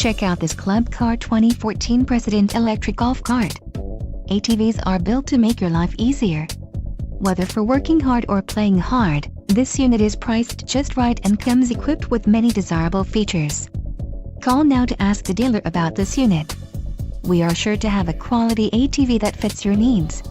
Check out this Club Car 2014 Precedent electric golf cart. ATVs are built to make your life easier. Whether for working hard or playing hard, this unit is priced just right and comes equipped with many desirable features. Call now to ask the dealer about this unit. We are sure to have a quality ATV that fits your needs.